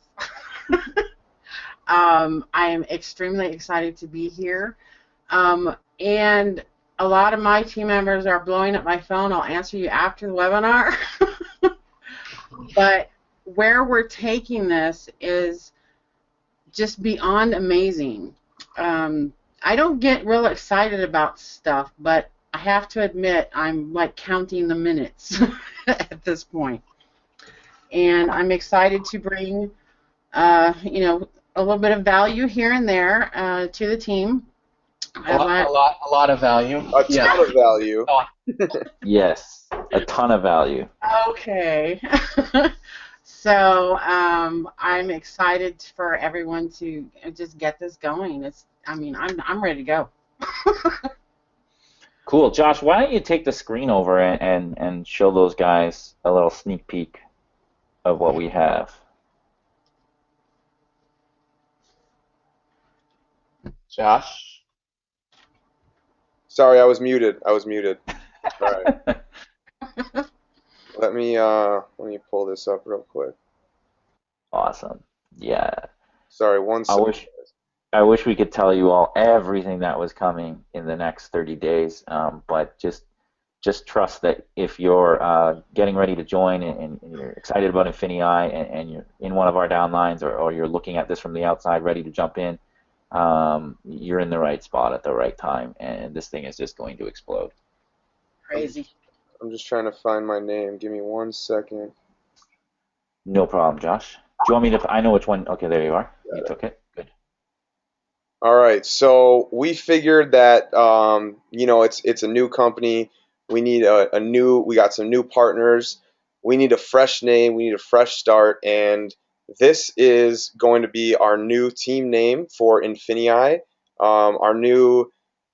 I am extremely excited to be here. And a lot of my team members are blowing up my phone. I'll answer you after the webinar. But where we're taking this is just beyond amazing. I don't get real excited about stuff, but I have to admit I'm like counting the minutes at this point. And I'm excited to bring, a little bit of value here and there to the team. A lot of value. A Yeah. ton of value. Yes, a ton of value. Okay. So I'm excited for everyone to just get this going. I'm ready to go. Cool. Josh, why don't you take the screen over and show those guys a little sneak peek of what we have? Josh. Sorry, I was muted. All right. Let me pull this up real quick. Awesome. Yeah. Sorry, one I second. I wish we could tell you all everything that was coming in the next 30 days, but just trust that if you're getting ready to join and you're excited about INFINii and you're in one of our downlines or you're looking at this from the outside ready to jump in, you're in the right spot at the right time, and this thing is just going to explode. Crazy. I'm just trying to find my name. Give me 1 second. No problem, Josh. Do you want me to? I know which one. Okay, there you are. Got You it. took it. Good. All right, so we figured that it's a new company. We need we got some new partners. We need a fresh name. We need a fresh start, and this is going to be our new team name for INFINii. Our new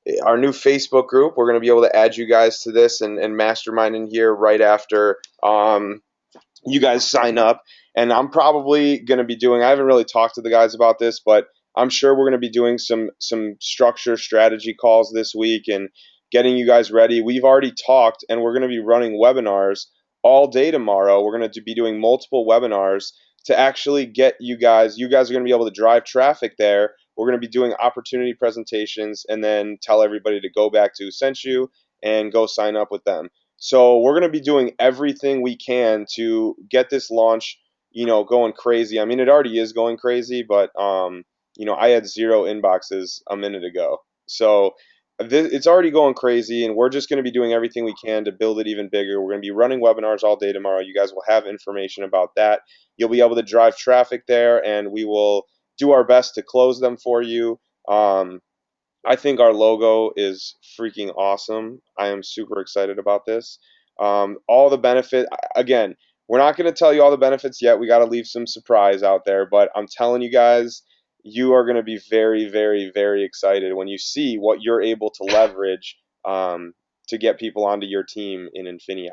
Facebook group. We're going to be able to add you guys to this and mastermind in here right after you guys sign up. And I'm probably going to be doing, I haven't really talked to the guys about this, but I'm sure we're going to be doing some structure strategy calls this week and getting you guys ready. We've already talked, and we're going to be running webinars all day tomorrow. We're going to be doing multiple webinars to actually get you guys are going to be able to drive traffic there. We're going to be doing opportunity presentations and then tell everybody to go back to who sent you and go sign up with them. So we're going to be doing everything we can to get this launch, going crazy. I mean, it already is going crazy, but I had 0 inboxes a minute ago. So it's already going crazy, and we're just going to be doing everything we can to build it even bigger. We're going to be running webinars all day tomorrow. You guys will have information about that. You'll be able to drive traffic there, and we will do our best to close them for you. I think our logo is freaking awesome. I am super excited about this. All the benefit, again, we're not going to tell you all the benefits yet. We got to leave some surprise out there, but I'm telling you guys, you are going to be very, very, very excited when you see what you're able to leverage to get people onto your team in INFINii.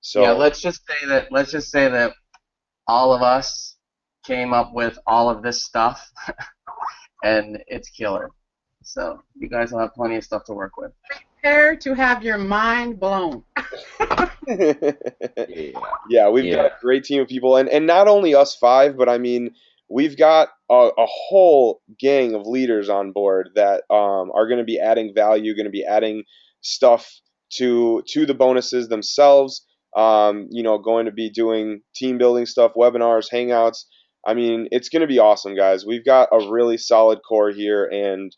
So Yeah, let's just say that all of us came up with all of this stuff and it's killer. So you guys will have plenty of stuff to work with. Prepare to have your mind blown. Yeah, we've got a great team of people, and not only us 5, but I mean, we've got a whole gang of leaders on board that are going to be adding value, going to be adding stuff to the bonuses themselves. Going to be doing team building stuff, webinars, hangouts. I mean, it's going to be awesome, guys. We've got a really solid core here, and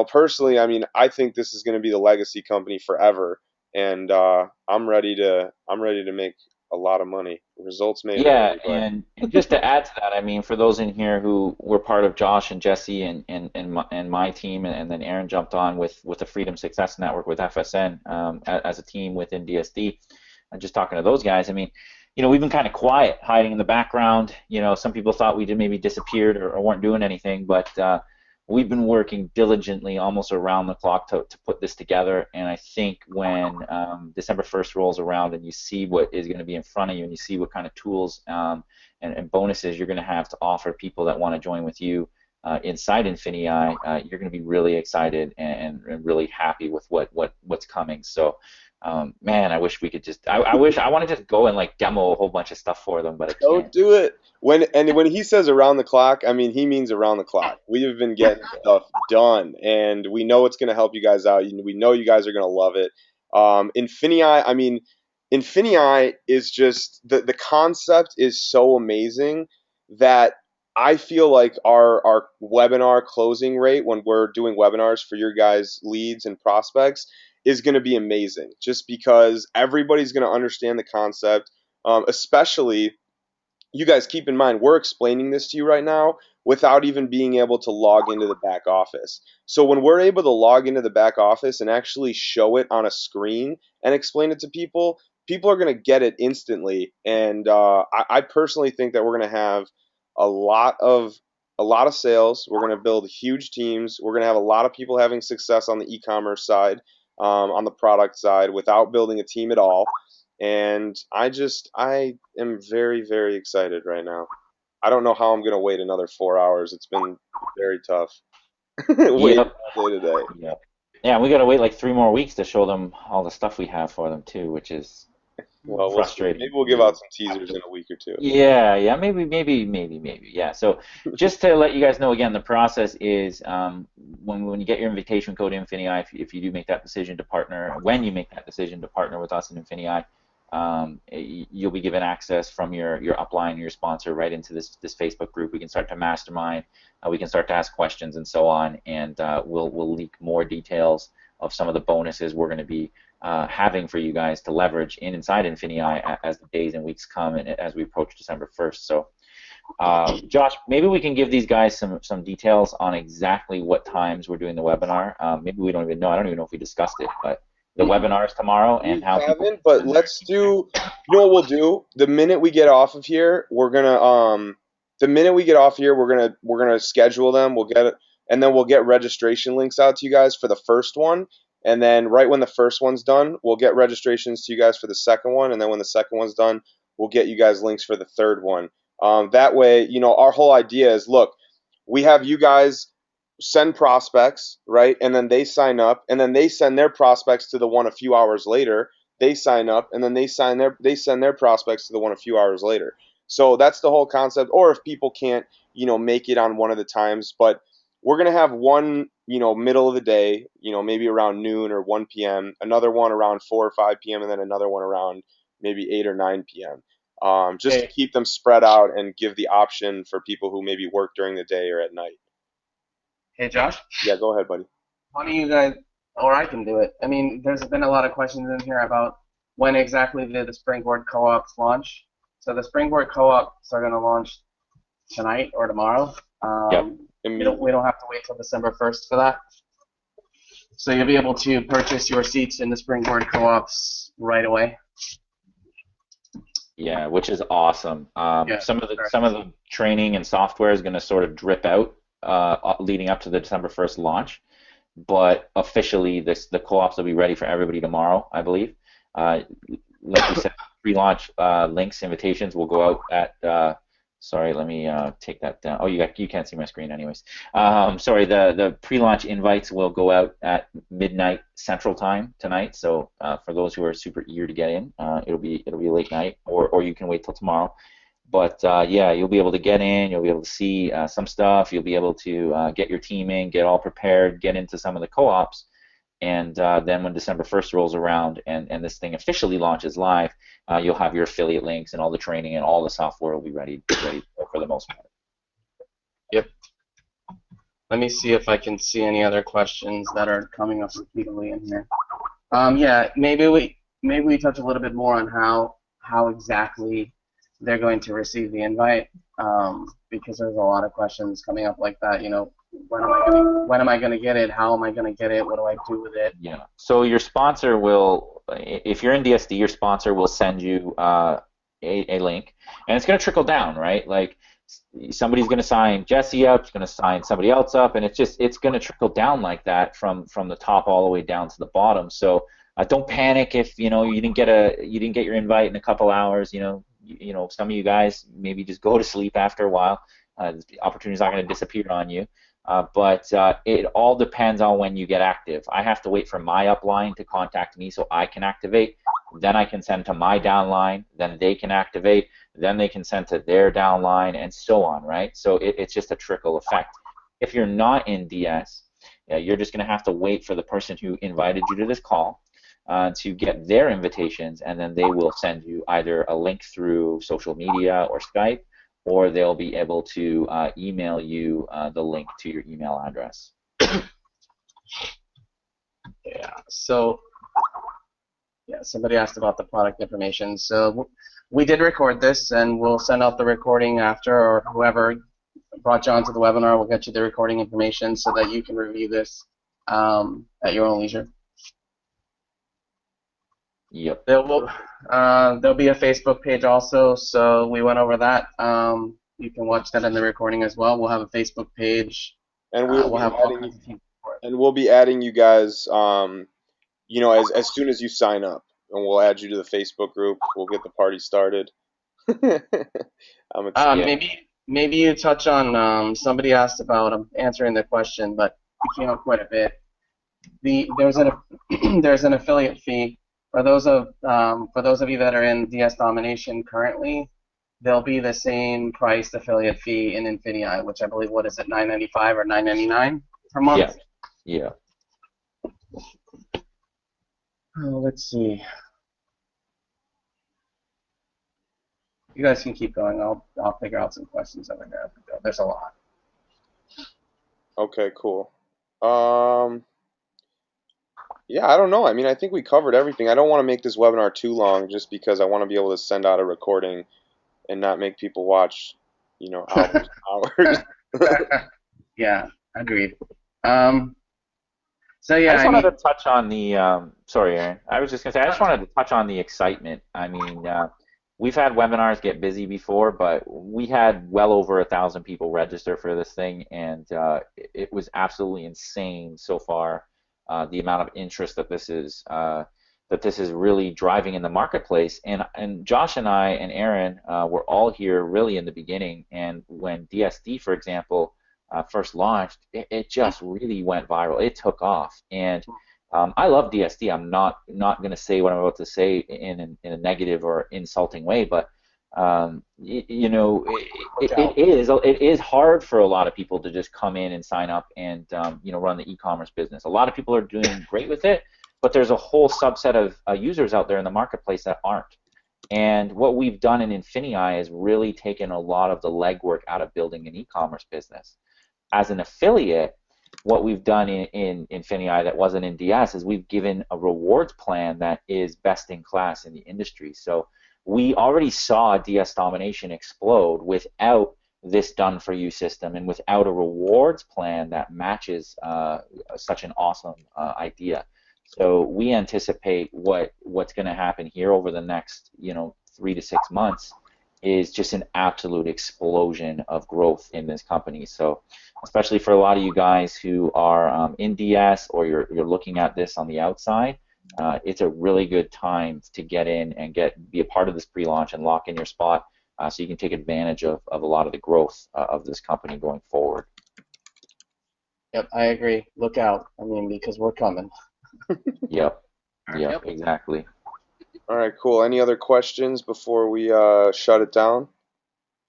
personally, I mean, I think this is going to be the legacy company forever, and I'm ready to make a lot of money. Results may Yeah, vary, but and just to add to that, I mean, for those in here who were part of Josh and Jesse and my team, and then Aaron jumped on with the Freedom Success Network with FSN as a team within DSD, and just talking to those guys, I mean, we've been kind of quiet, hiding in the background. Some people thought we did maybe disappeared or weren't doing anything, but we've been working diligently almost around the clock to put this together, and I think when December 1st rolls around and you see what is going to be in front of you and you see what kind of tools and bonuses you're going to have to offer people that want to join with you inside INFINii, you're going to be really excited and really happy with what's coming. So Man, I wish we could just. I wish I want to just go and like demo a whole bunch of stuff for them, but I Don't can't. do it. When he says around the clock, I mean he means around the clock. We have been getting stuff done, and we know it's going to help you guys out. We know you guys are going to love it. Infinii, I mean, Infinii is just the concept is so amazing that I feel like our webinar closing rate when we're doing webinars for your guys' leads and prospects is going to be amazing. Just because everybody's going to understand the concept, especially you guys keep in mind we're explaining this to you right now without even being able to log into the back office. So when we're able to log into the back office and actually show it on a screen and explain it to people, people are going to get it instantly. And I personally think that we're going to have a lot of a lot of sales. We're going to build huge teams. We're going to have a lot of people having success on the e-commerce side, on the product side, without building a team at all. And I am very, very excited right now. I don't know how I'm gonna wait another 4 hours. It's been very tough waiting Yep. all day today. Yep. Yeah, we got to wait like 3 more weeks to show them all the stuff we have for them too, which is Well, we'll see. Maybe frustrating. we'll give out some teasers in a week or two. Yeah, yeah, maybe. Yeah. So just to let you guys know again, the process is when you get your invitation code Infinii, if you do make that decision to partner, when you make that decision to partner with us in Infinii, you'll be given access from your upline, your sponsor, right into this Facebook group. We can start to mastermind, we can start to ask questions and so on, and we'll leak more details of some of the bonuses we're going to be having for you guys to leverage inside Infinii as the days and weeks come and as we approach December 1st. So, Josh, maybe we can give these guys some details on exactly what times we're doing the webinar. Maybe we don't even know. I don't even know if we discussed it, but the webinars tomorrow and We how people haven't, can but send their let's do. You know what we'll do? The minute we get off of here, we're gonna The minute we get off here, we're gonna schedule them. We'll get it, and then we'll get registration links out to you guys for the first one. And then right when the first one's done, we'll get registrations to you guys for the second one. And then when the second one's done, we'll get you guys links for the third one. That way, our whole idea is, look, we have you guys send prospects, right? And then they sign up, and then they send their prospects to the one a few hours later. They sign up, and then they send their prospects to the one a few hours later. So that's the whole concept. Or if people can't, make it on one of the times, but we're gonna have one, middle of the day, maybe around noon or 1 p.m. Another one around 4 or 5 p.m. and then another one around maybe 8 or 9 p.m. Just to Hey, keep them spread out and give the option for people who maybe work during the day or at night. hey, Josh. Yeah, go ahead, buddy. Why don't you guys, or I can do it. I mean, there's been a lot of questions in here about when exactly did the Springboard co-ops launch. So the Springboard co-ops are going to launch tonight or tomorrow. Yep. We don't have to wait till December 1st for that. So you'll be able to purchase your seats in the Springboard co-ops right away. Yeah, which is awesome. Yeah, Some of the training and software is going to sort of drip out leading up to the December 1st launch, but officially the co-ops will be ready for everybody tomorrow, I believe. Like you said, pre-launch links, invitations will go out at. Sorry, let me take that down. Oh, you can't see my screen, anyways. Sorry, the pre-launch invites will go out at midnight Central Time tonight. So for those who are super eager to get in, it'll be a late night, or you can wait till tomorrow. But yeah, you'll be able to get in. You'll be able to see some stuff. You'll be able to get your team in, get all prepared, get into some of the co-ops. And then when December 1st rolls around and this thing officially launches live, you'll have your affiliate links and all the training and all the software will be ready for the most part. Yep. Let me see if I can see any other questions that are coming up repeatedly in here. Yeah, maybe we touch a little bit more on how exactly they're going to receive the invite, because there's a lot of questions coming up like that. When am I going to get it? How am I going to get it? What do I do with it? Yeah. So your sponsor will, if you're in DSD, your sponsor will send you a link, and it's going to trickle down, right? Like somebody's going to sign Jesse up, it's going to sign somebody else up, and it's going to trickle down like that from the top all the way down to the bottom. So don't panic if you didn't get your invite in a couple hours. Some of you guys maybe just go to sleep after a while. The opportunity's not going to disappear on you. But it all depends on when you get active. I have to wait for my upline to contact me so I can activate. Then I can send to my downline. Then they can activate. Then they can send to their downline, and so on, right? So it's just a trickle effect. If you're not in DS, you're just going to have to wait for the person who invited you to this call to get their invitations, and then they will send you either a link through social media or Skype, or they'll be able to email you the link to your email address. Yeah. So, yeah, somebody asked about the product information. So we did record this, and we'll send out the recording after, or whoever brought you onto the webinar will get you the recording information so that you can review this at your own leisure. Yep. There'll be a Facebook page also, so we went over that. You can watch that in the recording as well. We'll have a Facebook page. And We'll have all kinds of things for it. and we'll be adding you guys, you know, as soon as you sign up, and we'll add you to the Facebook group. We'll get the party started. I'm excited. Maybe you touch on somebody asked about answering the question, but it came up quite a bit. There's an affiliate fee for those of you that are in DS Domination currently. There'll be the same priced affiliate fee in INFINii, which I believe, what is it, $9.95 or $9.99 per month? Yeah. Let's see. You guys can keep going. I'll figure out some questions over there. There's a lot. Okay, cool. Yeah, I don't know. I mean, I think we covered everything. I don't want to make this webinar too long just because I want to be able to send out a recording and not make people watch, you know, hours and hours. Yeah, agreed. So yeah, I just wanted to touch on the. Sorry, Aaron. I was just gonna say I just wanted to touch on the excitement. I mean, we've had webinars get busy before, but we had well over 1,000 people register for this thing, and it was absolutely insane so far. The amount of interest that this is really driving in the marketplace. And Josh and I and Aaron were all here really in the beginning, and when DSD, for example, first launched, it just really went viral. It took off, and I love DSD. I'm not going to say what I'm about to say in a negative or insulting way, but you know, it is hard for a lot of people to just come in and sign up and you know, run the e-commerce business. A lot of people are doing great with it, but there's a whole subset of users out there in the marketplace that aren't. And what we've done in INFINii is really taken a lot of the legwork out of building an e-commerce business. As an affiliate, what we've done in INFINii that wasn't in DS is we've given a rewards plan that is best in class in the industry. So we already saw DS domination explode without this done-for-you system and without a rewards plan that matches such an awesome idea. So we anticipate what's going to happen here over the next 3 to 6 months is just an absolute explosion of growth in this company. So especially for a lot of you guys who are in DS or you're looking at this on the outside, it's a really good time to get in and be a part of this pre-launch and lock in your spot so you can take advantage of a lot of the growth of this company going forward. Yep, I agree. Look out. I mean, because we're coming. Yep, exactly. All right, cool. Any other questions before we shut it down?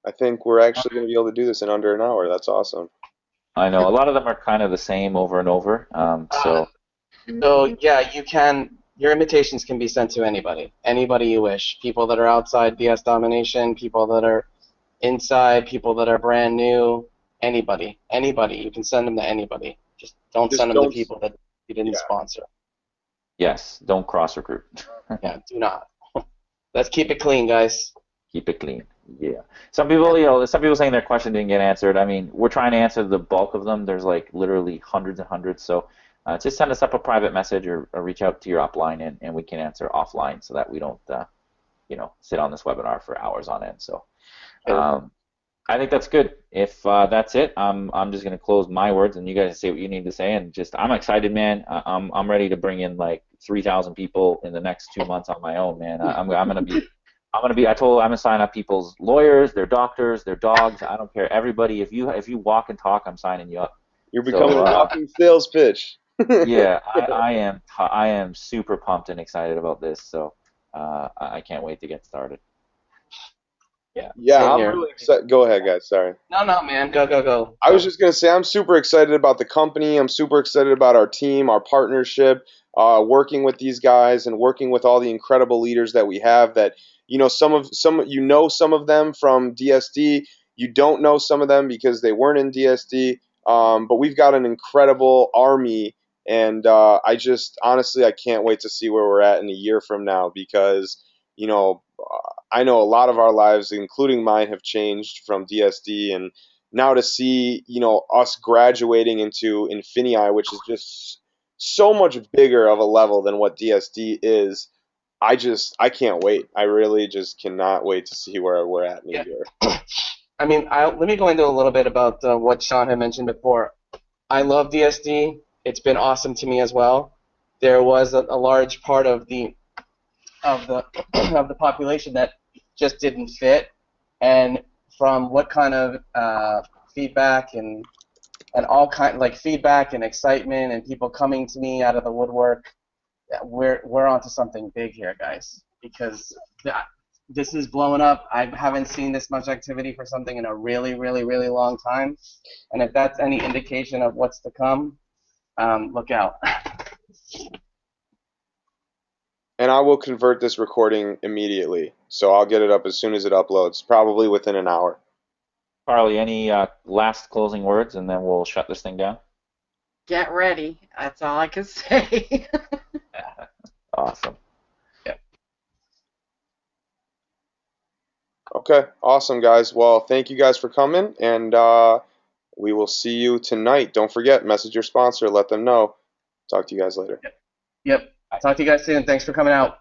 I think we're actually going to be able to do this in under an hour. That's awesome. I know. A lot of them are kind of the same over and over. So yeah, you can. Your invitations can be sent to anybody you wish. People that are outside DS domination, people that are inside, people that are brand new, anybody. You can send them to anybody. Just don't send them to people that you didn't sponsor. Yes, don't cross-recruit. Yeah, do not. Let's keep it clean, guys. Keep it clean. Yeah. Some people, saying their question didn't get answered. I mean, we're trying to answer the bulk of them. There's like literally hundreds and hundreds. So just send us up a private message or reach out to your upline, and we can answer offline so that we don't, sit on this webinar for hours on end. So I think that's good. If that's it, I'm just gonna close my words, and you guys say what you need to say. And just, I'm excited, man. I'm ready to bring in like 3,000 people in the next 2 months on my own, man. I'm gonna be. I'm gonna sign up people's lawyers, their doctors, their dogs. I don't care. Everybody, if you walk and talk, I'm signing you up. You're becoming So a walking sales pitch. yeah, I am super pumped and excited about this. So I can't wait to get started. Yeah, Yeah, same I'm here. really excited. Go ahead, guys. Sorry. No, no, man. Go, go, go. I was Go. just going to say I'm super excited about the company. I'm super excited about our team, our partnership, working with these guys and working with all the incredible leaders that we have. That some of them from DSD. You don't know some of them because they weren't in DSD. But we've got an incredible army, and I just honestly I can't wait to see where we're at in a year from now because I know a lot of our lives, including mine, have changed from DSD, and now to see us graduating into INFINii, which is just so much bigger of a level than what DSD is. I can't wait. I really just cannot wait to see where we're at in a Yeah. year. I mean, let me go into a little bit about what Sean had mentioned before. I love DSD. It's been awesome to me as well. There was a large part of the of the population that just didn't fit, and from what kind of feedback and all kind like feedback and excitement and people coming to me out of the woodwork, we're onto something big here, guys. Because this is blowing up. I haven't seen this much activity for something in a really, really, really long time. And if that's any indication of what's to come, look out. And I will convert this recording immediately, so I'll get it up as soon as it uploads, probably within an hour. Carly, any last closing words, and then we'll shut this thing down? Get ready. That's all I can say. Awesome. Okay, awesome, guys. Well, thank you guys for coming, and we will see you tonight. Don't forget, message your sponsor, let them know. Talk to you guys later. Yep. Talk to you guys soon. Thanks for coming out.